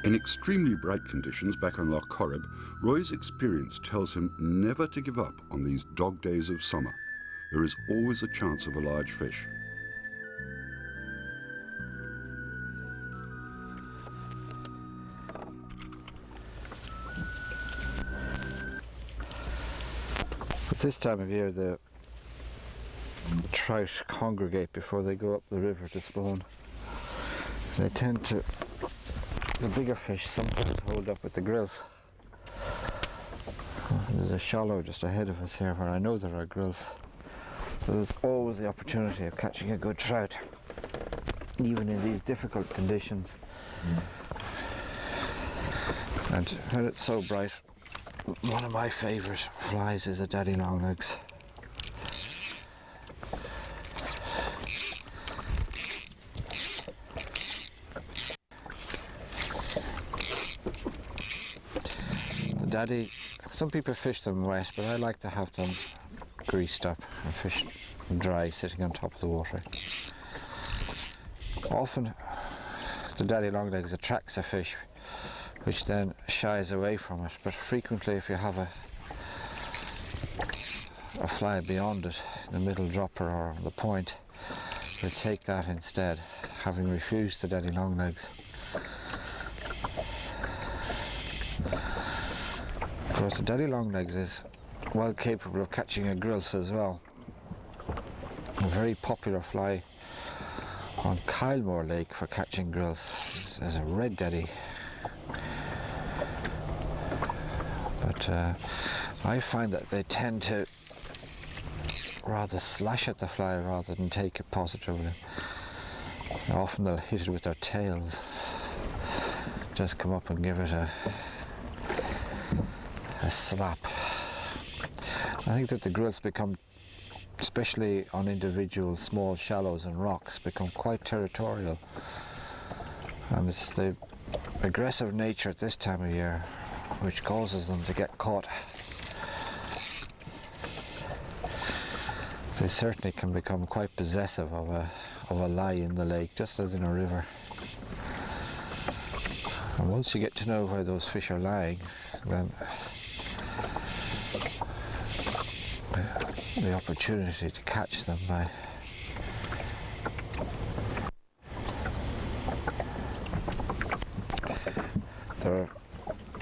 In extremely bright conditions back on Lough Corrib, Roy's experience tells him never to give up on these dog days of summer. There is always a chance of a large fish. At this time of year, the trout congregate before they go up the river to spawn. They tend to, the bigger fish sometimes hold up with the grills. There's a shallow just ahead of us here where I know there are grills. So there's always the opportunity of catching a good trout, even in these difficult conditions. And when it's so bright, one of my favourite flies is a daddy longlegs. The daddy, some people fish them wet, but I like to have them greased up and fish dry, sitting on top of the water. Often the daddy longlegs attracts a fish which then shies away from it, but frequently if you have a fly beyond it, the middle dropper or the point, they take that instead, having refused the daddy longlegs. Of course, the daddy longlegs is well capable of catching a grilse as well. A very popular fly on Kylemore Lake for catching grilse is a red daddy. But I find that they tend to rather slash at the fly rather than take it positively. Often they'll hit it with their tails, just come up and give it a slap. I think that the grills become, especially on individual small shallows and rocks, become quite territorial. And it's the aggressive nature at this time of year which causes them to get caught. They certainly can become quite possessive of a lie in the lake, just as in a river. And once you get to know where those fish are lying, then the opportunity to catch them by there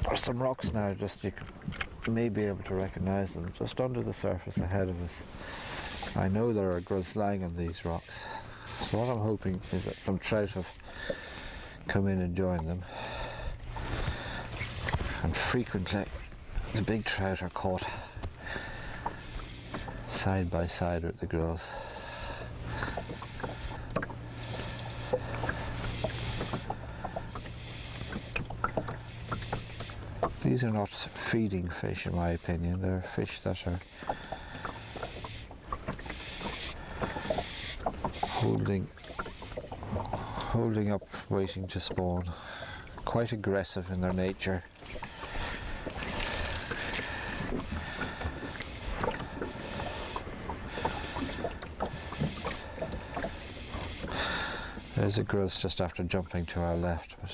are some rocks now, just you may be able to recognize them just under the surface ahead of us. I know there are grills lying on these rocks, so what I'm hoping is that some trout have come in and joined them, and frequently the big trout are caught side by side with the grills. These are not feeding fish in my opinion, they're fish that are holding up, waiting to spawn, quite aggressive in their nature. There's a grilse just after jumping to our left, but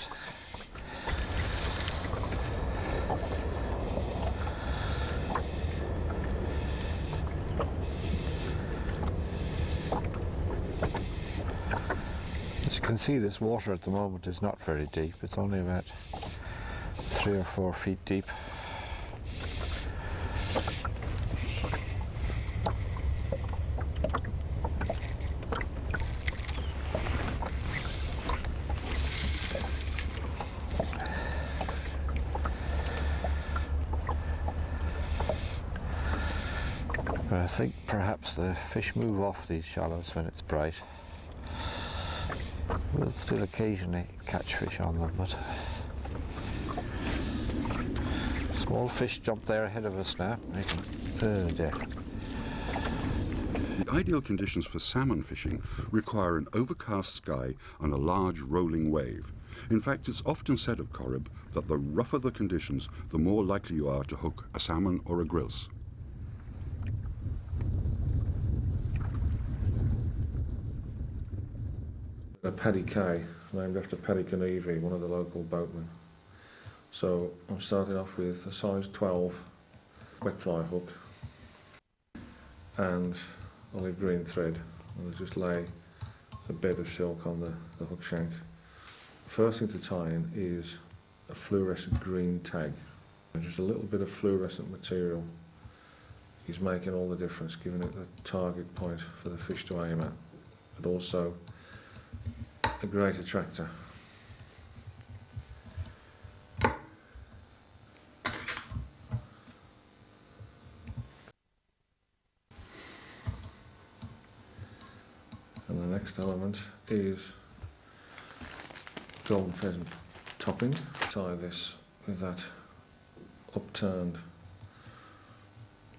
as you can see, this water at the moment is not very deep. It's only about 3 or 4 feet deep. But I think perhaps the fish move off these shallows when it's bright. We'll still occasionally catch fish on them, but small fish jump there ahead of us now. Oh dear. The ideal conditions for salmon fishing require an overcast sky and a large rolling wave. In fact, it's often said of Corrib that the rougher the conditions, the more likely you are to hook a salmon or a grilse. A Paddy Kay, named after Paddy Kay, one of the local boatmen. So I'm starting off with a size 12 wet fly hook and olive green thread, and I'll just lay a bed of silk on the hook shank. First thing to tie in is a fluorescent green tag. And just a little bit of fluorescent material is making all the difference, giving it the target point for the fish to aim at, but also a great attractor. And the next element is golden pheasant topping. Tie this with that upturned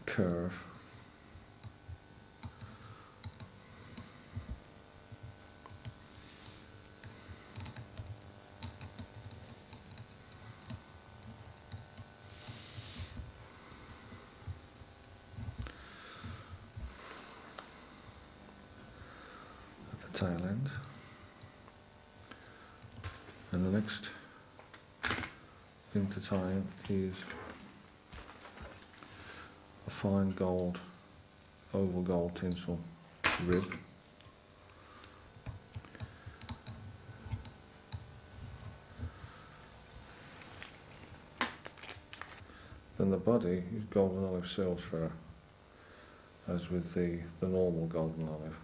curve. At the tail end. And the next thing to tie in is a fine gold, oval gold tinsel rib. Then the body is golden olive seal's fur, as with the normal golden olive.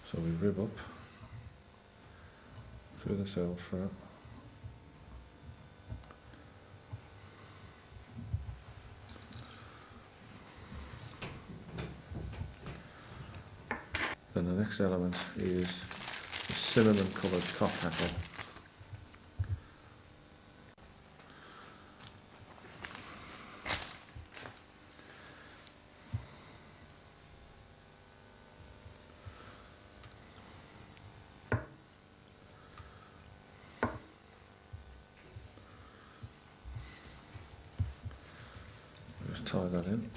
So we rib up through the seal's fur. Then the next element is a cinnamon coloured cock tackle. Just tie that in.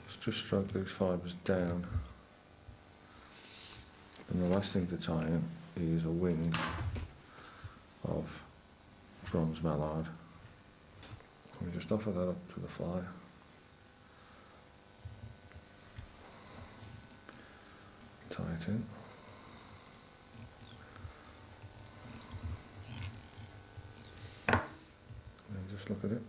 Let's just stroke these fibres down. And the last thing to tie in is a wing of bronze mallard. We just offer that up to the fly. Tie it in. And just look at it.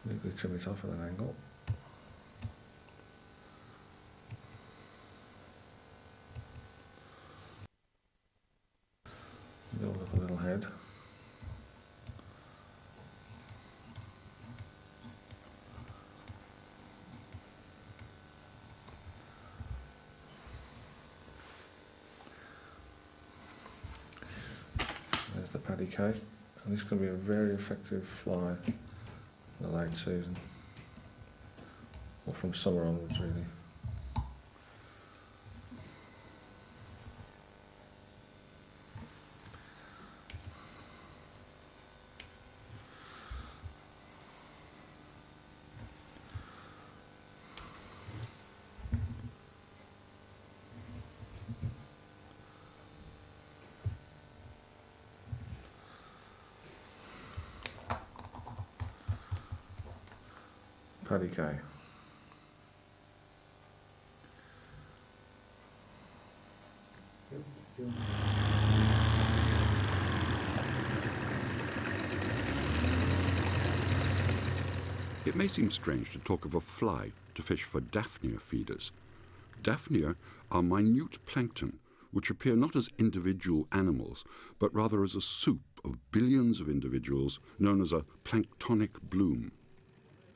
Neatly trim it off at an angle. Build up a little head. There's the paddy cake, and this can be a very effective fly in the late season, or from summer onwards really. Paddy cake. It may seem strange to talk of a fly to fish for Daphnia feeders. Daphnia are minute plankton which appear not as individual animals, but rather as a soup of billions of individuals known as a planktonic bloom.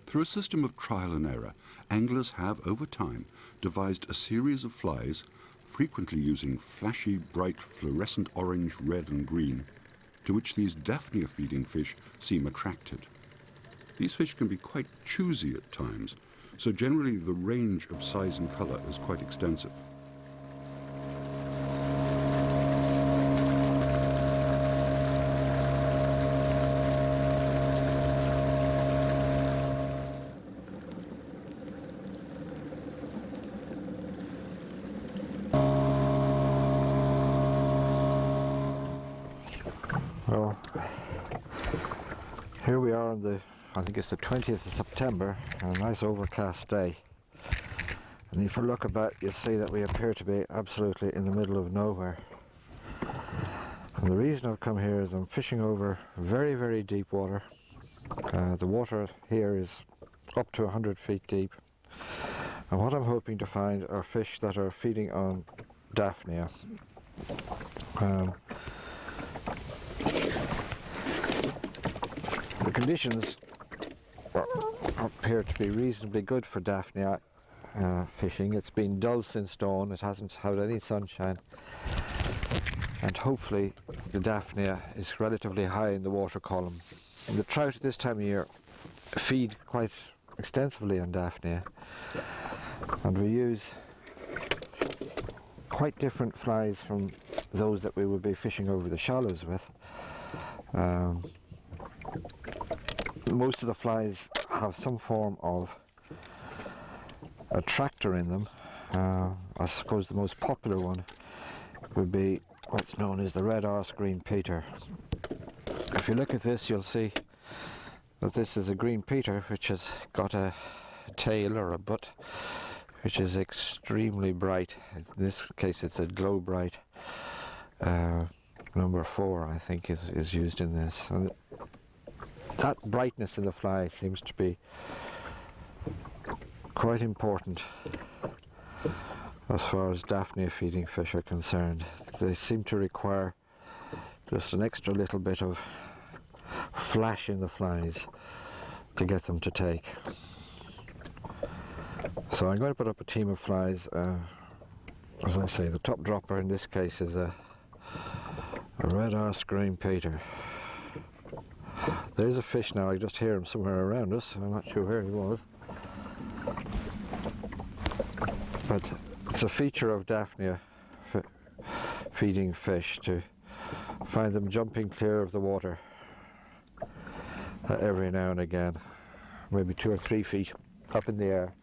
Through a system of trial and error, anglers have, over time, devised a series of flies, frequently using flashy, bright, fluorescent orange, red and green, to which these Daphnia feeding fish seem attracted. These fish can be quite choosy at times, so generally the range of size and colour is quite extensive. Well, here we are on I think it's the 20th of September, a nice overcast day. And if you look about, you'll see that we appear to be absolutely in the middle of nowhere. And the reason I've come here is I'm fishing over very, very deep water. The water here is up to 100 feet deep. And what I'm hoping to find are fish that are feeding on Daphnia. The conditions appear to be reasonably good for Daphnia fishing. It's been dull since dawn, it hasn't had any sunshine, and hopefully the Daphnia is relatively high in the water column. And the trout at this time of year feed quite extensively on Daphnia, and we use quite different flies from those that we would be fishing over the shallows with. Most of the flies have some form of attractor in them. I suppose the most popular one would be what's known as the red arse green peter. If you look at this, you'll see that this is a green peter which has got a tail or a butt which is extremely bright. In this case it's a glow bright. Number 4 I think is used in this. And that brightness in the fly seems to be quite important as far as Daphnia feeding fish are concerned. They seem to require just an extra little bit of flash in the flies to get them to take. So I'm going to put up a team of flies. As I say, the top dropper in this case is a red arse green peter. There's a fish now, I just hear him somewhere around us. I'm not sure where he was. But it's a feature of Daphnia feeding fish to find them jumping clear of the water every now and again, maybe 2 or 3 feet up in the air,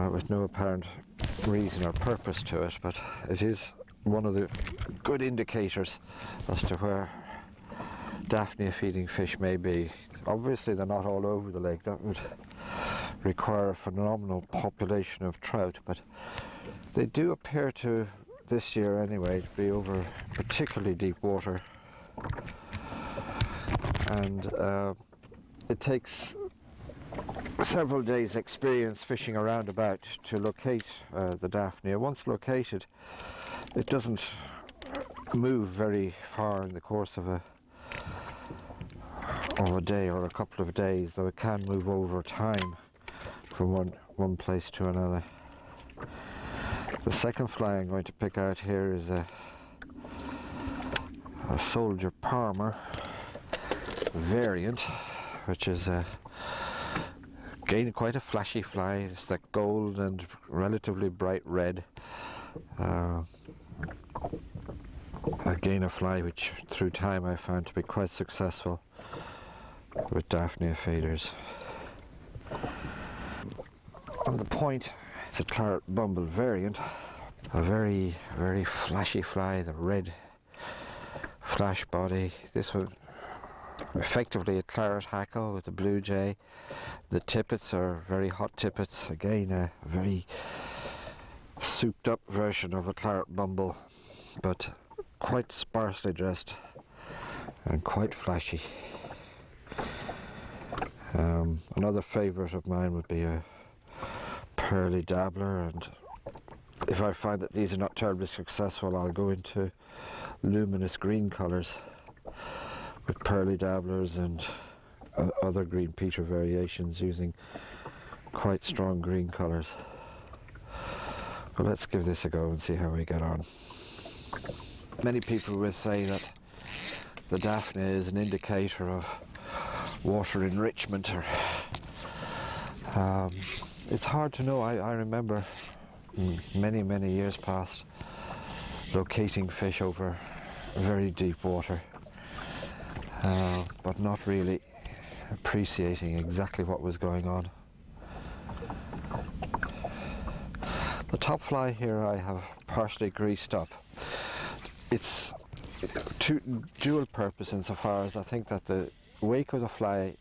with no apparent reason or purpose to it, but it is one of the good indicators as to where Daphnia feeding fish may be. Obviously they're not all over the lake, that would require a phenomenal population of trout, but they do appear to, this year anyway, to be over particularly deep water. And it takes several days experience fishing around about to locate the Daphnia. Once located, it doesn't move very far in the course of a day or a couple of days, though it can move over time from one place to another. The second fly I'm going to pick out here is a soldier palmer variant, which is again quite a flashy fly. It's that gold and relatively bright red. Again a fly which through time I found to be quite successful with Daphnia feeders. On the point, it's a claret bumble variant, a very, very flashy fly, the red flash body. This one effectively a claret hackle with a blue jay. The tippets are very hot tippets, again a very souped up version of a claret bumble, but quite sparsely dressed and quite flashy. Another favourite of mine would be a pearly dabbler, and if I find that these are not terribly successful, I'll go into luminous green colours with pearly dabblers and other green Peter variations using quite strong green colours. But let's give this a go and see how we get on. Many people will say that the Daphnia is an indicator of water enrichment. It's hard to know. I remember many years past locating fish over very deep water, but not really appreciating exactly what was going on. The top fly here I have partially greased up. It's dual purpose insofar as I think that the wake of the fly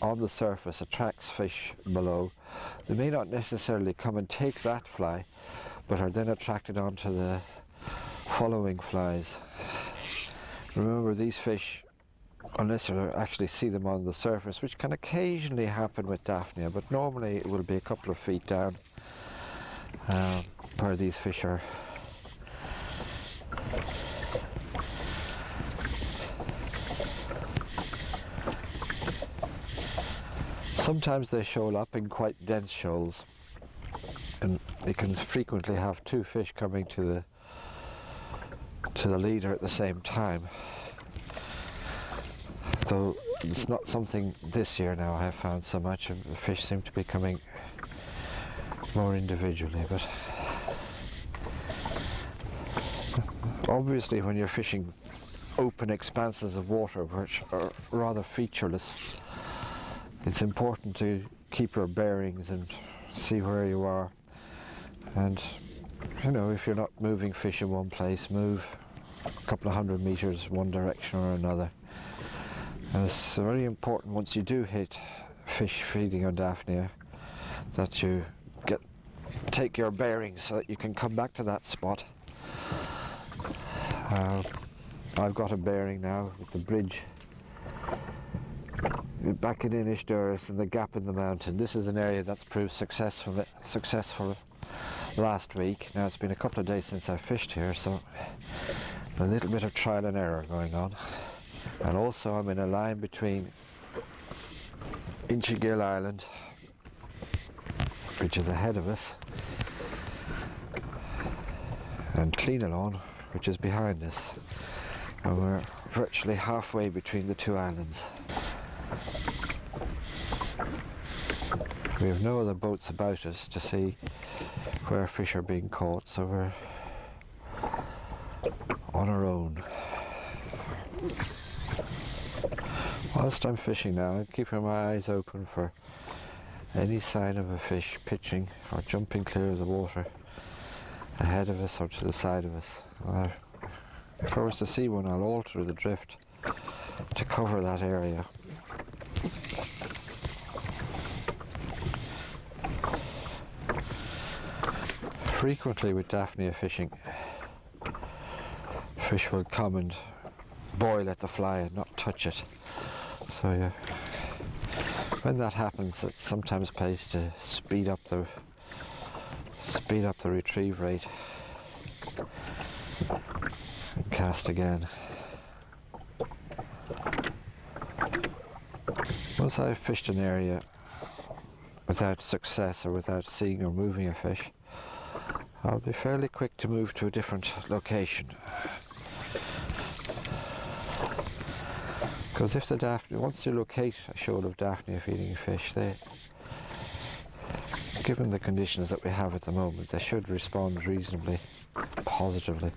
on the surface attracts fish below. They may not necessarily come and take that fly, but are then attracted onto the following flies. Remember, these fish, unless you actually see them on the surface, which can occasionally happen with Daphnia, but normally it will be a couple of feet down where these fish are. Sometimes they shoal up in quite dense shoals, and you can frequently have two fish coming to the leader at the same time. Though it's not something this year now I have found so much. The fish seem to be coming more individually, but obviously when you're fishing open expanses of water which are rather featureless, it's important to keep your bearings and see where you are. And you know, if you're not moving fish in one place, move a couple of 100 meters one direction or another. And it's very important once you do hit fish feeding on Daphnia that you take your bearings so that you can come back to that spot. I've got a bearing now with the bridge back in Inishduras and the gap in the mountain. This is an area that's proved successful last week. Now it's been a couple of days since I fished here, so a little bit of trial and error going on. And also I'm in a line between Inchigill Island, which is ahead of us, and Cleenalone, which is behind us. And we're virtually halfway between the two islands. We have no other boats about us to see where fish are being caught, so we're on our own. Whilst I'm fishing now, I'm keeping my eyes open for any sign of a fish pitching or jumping clear of the water ahead of us or to the side of us. If I was to see one, I'll alter the drift to cover that area. Frequently with Daphnia fishing, fish will come and boil at the fly and not touch it. So yeah, when that happens, it sometimes pays to speed up the retrieve rate and cast again. Once I've fished an area without success or without seeing or moving a fish, I'll be fairly quick to move to a different location. Because if the Daphnia, once you locate a shoal of Daphnia feeding fish, given the conditions that we have at the moment, they should respond reasonably positively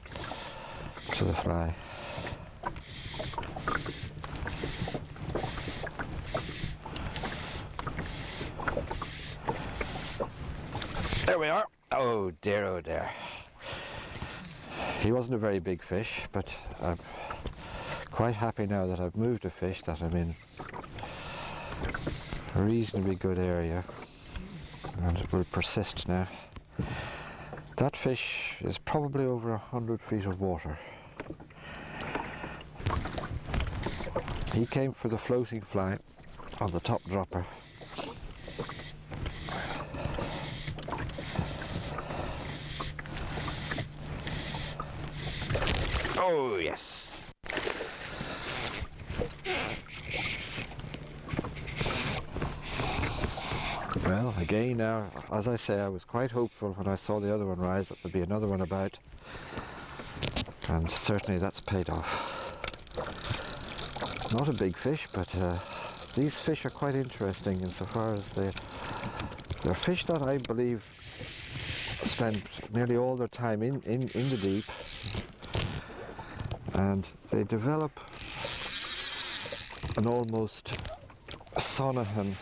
to the fly. There we are. Oh dear, oh dear. He wasn't a very big fish, but I'm quite happy now that I've moved a fish, that I'm in a reasonably good area, and it will persist now. That fish is probably over 100 feet of water. He came for the floating fly on the top dropper. Oh, yes. Well, again now, as I say, I was quite hopeful when I saw the other one rise that there'd be another one about. And certainly that's paid off. Not a big fish, but these fish are quite interesting insofar as they're fish that I believe spend nearly all their time in the deep, and they develop an almost Sonahan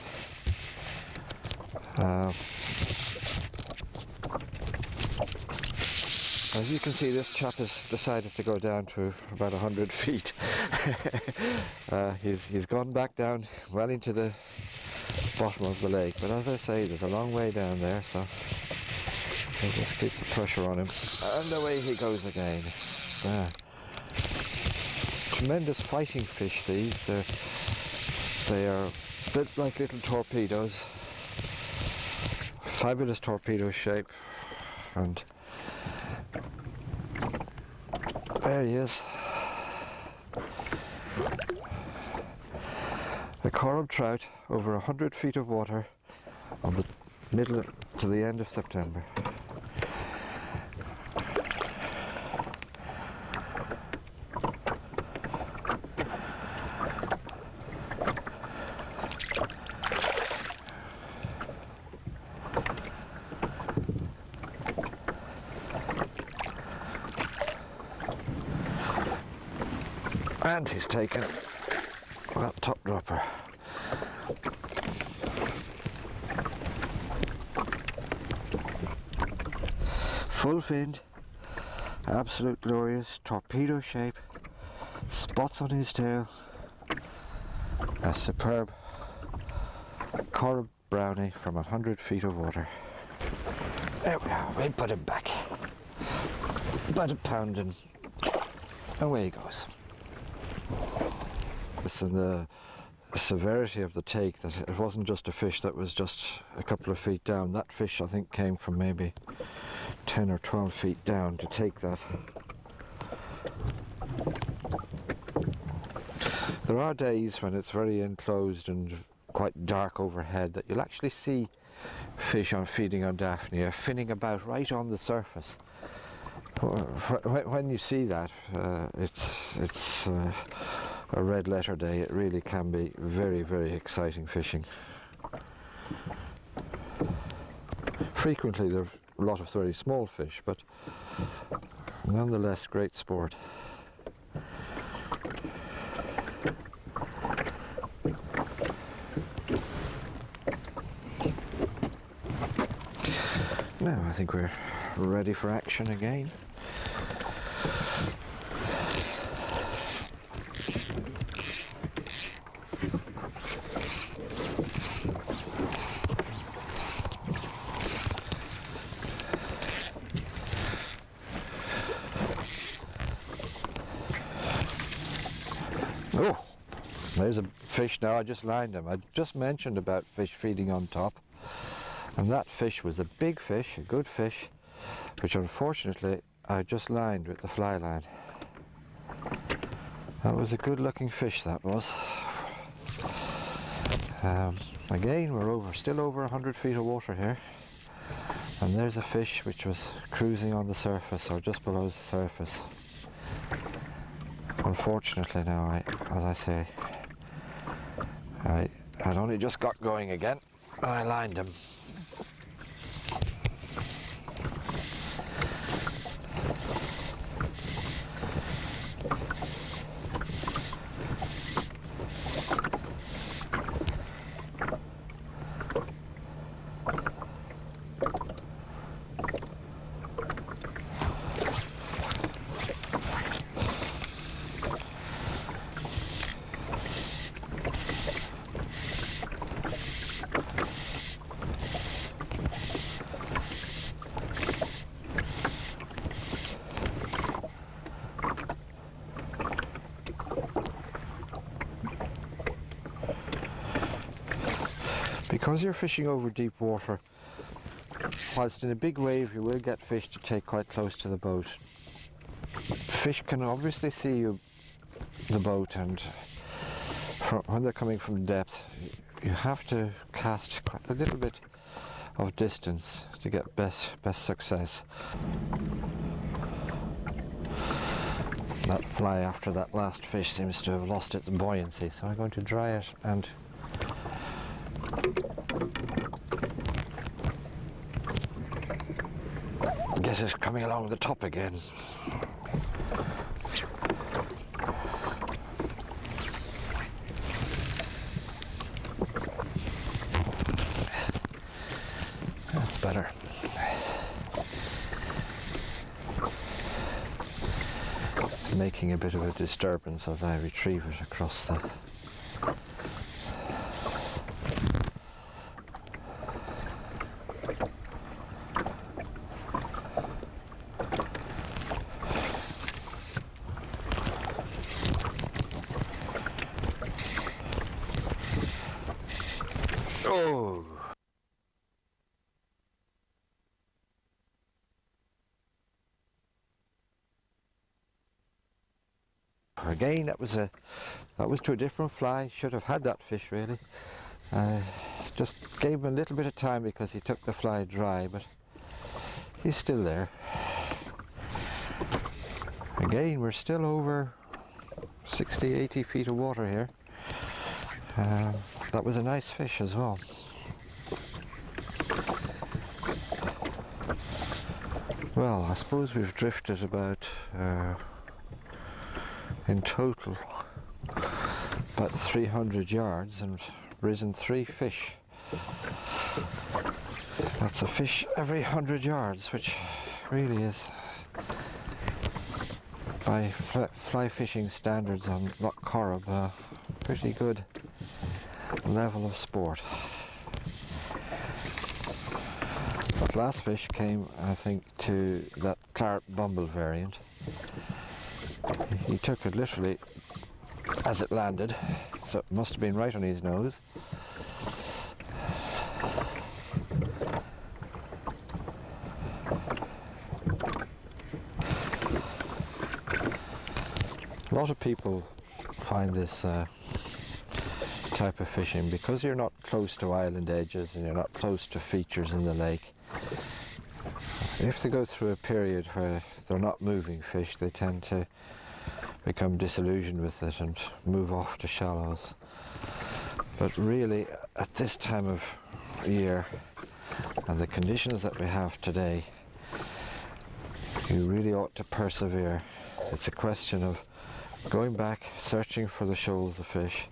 as you can see, this chap has decided to go down to about 100 feet. He's gone back down well into the bottom of the lake, but as I say, there's a long way down there, so we'll just keep the pressure on him. And away he goes again. Tremendous fighting fish these. They are a bit like little torpedoes. Fabulous torpedo shape. And there he is. A Corrib trout over 100 feet of water on the middle to the end of September. And he's taken that top dropper. Full finned, absolute glorious, torpedo shape, spots on his tail, a superb Corrib Brownie from 100 feet of water. There we are, we'll put him back. About a pound and away he goes. And the severity of the take, that it wasn't just a fish that was just a couple of feet down. That fish I think came from maybe 10 or 12 feet down to take that. There are days when it's very enclosed and quite dark overhead that you'll actually see fish feeding on Daphnia finning about right on the surface. When you see that, it's a red letter day. It really can be very, very exciting fishing. Frequently there are a lot of very small fish, but nonetheless great sport. Now I think we're ready for action again. Oh, there's a fish now. I just lined him. I just mentioned about fish feeding on top, and that fish was a big fish, a good fish, which unfortunately I just lined with the fly line. That was a good looking fish, that was. Again, we're still over 100 feet of water here, and there's a fish which was cruising on the surface or just below the surface. Unfortunately now, as I say, I'd only just got going again and I lined him. Because you're fishing over deep water, whilst in a big wave you will get fish to take quite close to the boat. Fish can obviously see the boat, and when they're coming from depth, you have to cast quite a little bit of distance to get best success. That fly after that last fish seems to have lost its buoyancy, so I'm going to dry it and get it coming along the top again. That's better. It's making a bit of a disturbance as I retrieve it across the... Oh! Again, that was to a different fly. Should have had that fish really. Just gave him a little bit of time because he took the fly dry, but he's still there. Again, we're still over 60, 80 feet of water here. That was a nice fish as well. Well, I suppose we've drifted about, in total, about 300 yards and risen 3 fish. That's a fish every 100 yards, which really is, by fly fishing standards on Lough Corrib, a pretty good level of sport. That last fish came, I think, to that claret bumble variant. He took it literally as it landed, so it must have been right on his nose. A lot of people find this type of fishing, because you're not close to island edges and you're not close to features in the lake. If they go through a period where they're not moving fish, they tend to become disillusioned with it and move off to shallows. But really, at this time of year and the conditions that we have today, you really ought to persevere. It's a question of going back, searching for the shoals of fish,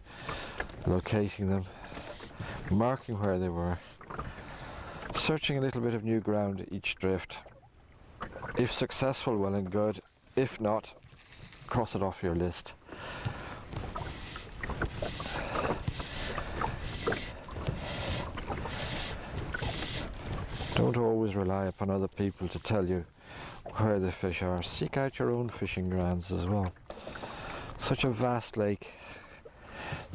locating them, marking where they were, searching a little bit of new ground at each drift. If successful, well and good. If not, cross it off your list. Don't always rely upon other people to tell you where the fish are. Seek out your own fishing grounds as well. Such a vast lake,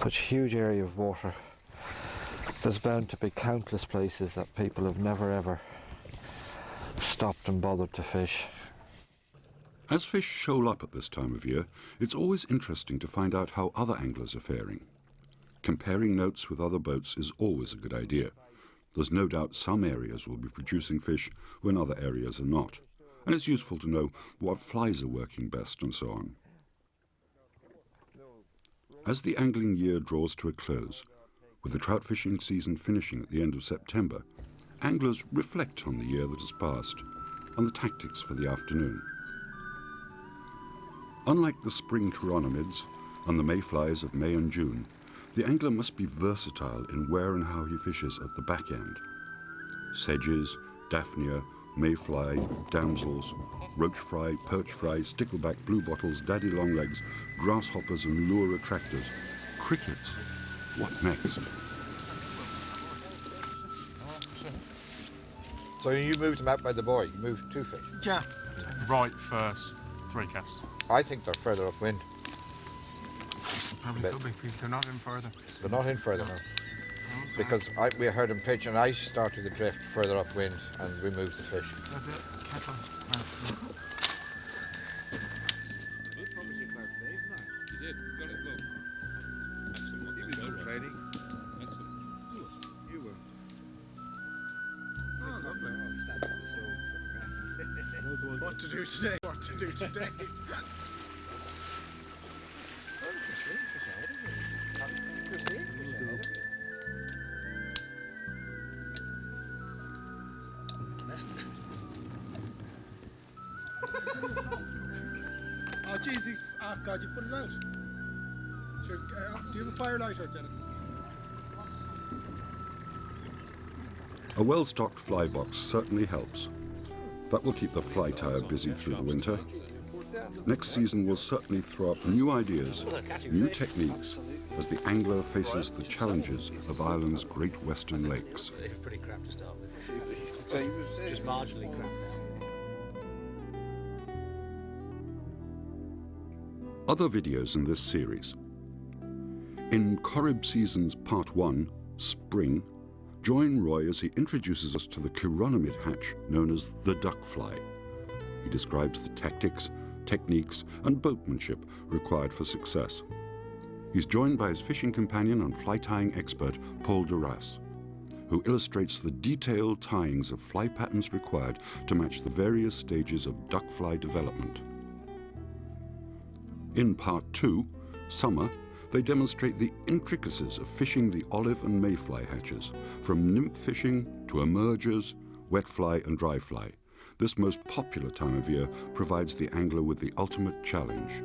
such a huge area of water. There's bound to be countless places that people have never ever stopped and bothered to fish. As fish shoal up at this time of year, it's always interesting to find out how other anglers are faring. Comparing notes with other boats is always a good idea. There's no doubt some areas will be producing fish when other areas are not, and it's useful to know what flies are working best and so on. As the angling year draws to a close, with the trout fishing season finishing at the end of September, anglers reflect on the year that has passed and the tactics for the afternoon. Unlike the spring chironomids and the mayflies of May and June, the angler must be versatile in where and how he fishes at the back end. Sedges, daphnia, mayfly, damsels, roach fry, perch fry, stickleback, bluebottles, daddy longlegs, grasshoppers and lure attractors. Crickets. What next? So you moved them out by the buoy, you moved 2 fish? Yeah. Right first, 3 casts. I think they're further upwind. Probably could be, because they're not in further. They're not in further now. Because we heard them pitch and I started the drift further upwind and we moved the fish. That's it. Catch on. did. Got it, look. Excellent. He was good training. Excellent. You were. Oh, lovely. What to do today? What to do today? Oh, jeez, oh God, you put it out. Sure, do you have a firelighter, Dennis? A well-stocked fly box certainly helps. That will keep the fly tire busy through the winter. Next season will certainly throw up new ideas, new techniques, as the angler faces the challenges of Ireland's great western lakes. It was pretty crap to start with. Just marginally crap now. Other videos in this series. In Corrib Seasons Part 1, Spring, join Roy as he introduces us to the chironomid hatch known as the duck fly. He describes the tactics, techniques and boatmanship required for success. He's joined by his fishing companion and fly tying expert Paul Duras, who illustrates the detailed tyings of fly patterns required to match the various stages of duck fly development. In Part 2, Summer, they demonstrate the intricacies of fishing the olive and mayfly hatches, from nymph fishing to emergers, wet fly and dry fly. This most popular time of year provides the angler with the ultimate challenge.